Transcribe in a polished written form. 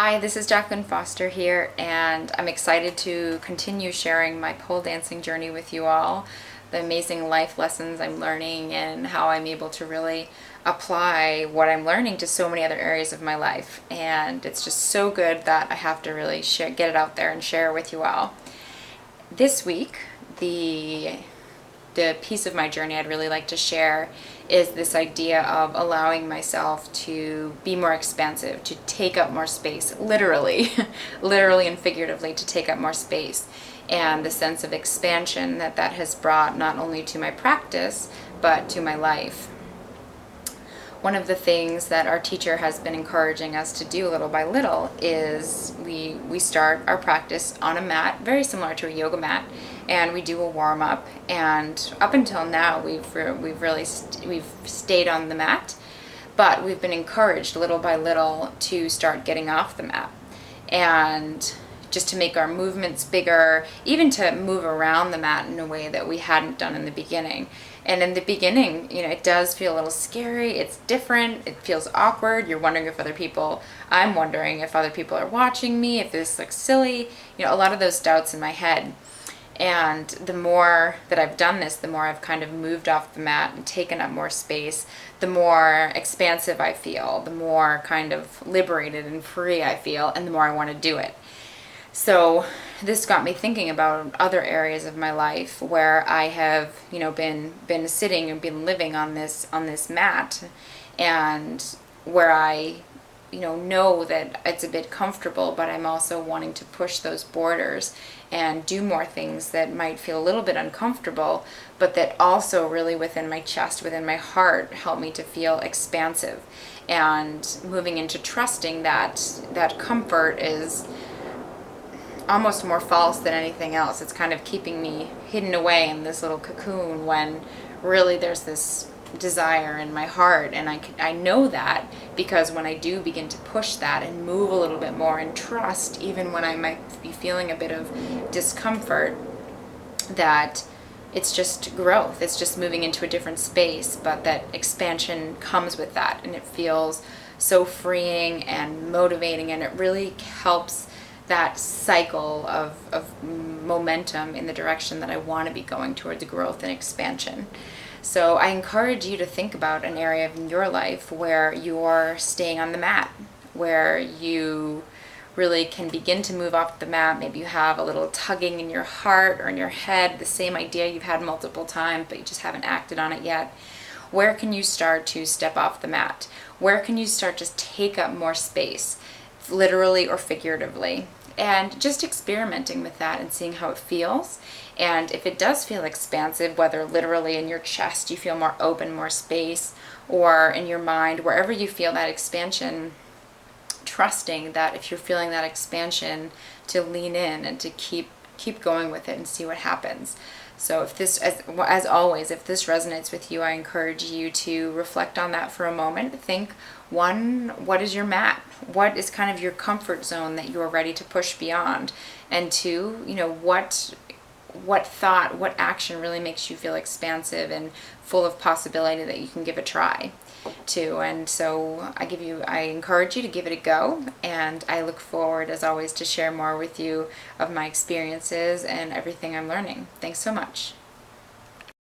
Hi, this is Jacqueline Foster here, and I'm excited to continue sharing my pole dancing journey with you all, the amazing life lessons I'm learning, and how I'm able to really apply what I'm learning to so many other areas of my life. And it's just so good that I have to really get it out there and share it with you all. This week, the piece of my journey I'd really like to share is this idea of allowing myself to be more expansive, to take up more space, literally, literally and figuratively, to take up more space, and the sense of expansion that that has brought not only to my practice, but to my life. One of the things that our teacher has been encouraging us to do little by little is we start our practice on a mat, very similar to a yoga mat, and we do a warm up. And up until now, we've stayed on the mat, but we've been encouraged little by little to start getting off the mat, and just to make our movements bigger, even to move around the mat in a way that we hadn't done in the beginning. And in the beginning, it does feel a little scary. It's different. It feels awkward. You're wondering if I'm wondering if other people are watching me, if this looks silly. A lot of those doubts in my head. And the more that I've done this, the more I've kind of moved off the mat and taken up more space, the more expansive I feel, the more kind of liberated and free I feel, and the more I want to do it. So this got me thinking about other areas of my life where I have, been sitting and been living on this mat, and where I, know that it's a bit comfortable, but I'm also wanting to push those borders and do more things that might feel a little bit uncomfortable, but that also really within my chest, within my heart, help me to feel expansive, and moving into trusting that comfort is almost more false than anything else. It's kind of keeping me hidden away in this little cocoon when really there's this desire in my heart, and I know that because when I do begin to push that and move a little bit more and trust, even when I might be feeling a bit of discomfort, that it's just growth, it's just moving into a different space, but that expansion comes with that, and it feels so freeing and motivating, and it really helps that cycle of momentum in the direction that I want to be going towards growth and expansion. So I encourage you to think about an area in your life where you're staying on the mat, where you really can begin to move off the mat. Maybe you have a little tugging in your heart or in your head, the same idea you've had multiple times, but you just haven't acted on it yet. Where can you start to step off the mat? Where can you start to take up more space, literally or figuratively? And just experimenting with that and seeing how it feels. And if it does feel expansive, whether literally in your chest you feel more open, more space, or in your mind, wherever you feel that expansion, trusting that if you're feeling that expansion, to lean in and to keep going with it and see what happens. So if this, as always, if this resonates with you, I encourage you to reflect on that for a moment. Think, one, what is your mat? What is kind of your comfort zone that you're ready to push beyond? And two, what thought, what action really makes you feel expansive and full of possibility that you can give a try to. And so I encourage you to give it a go, and I look forward, as always, to share more with you of my experiences and everything I'm learning. Thanks so much.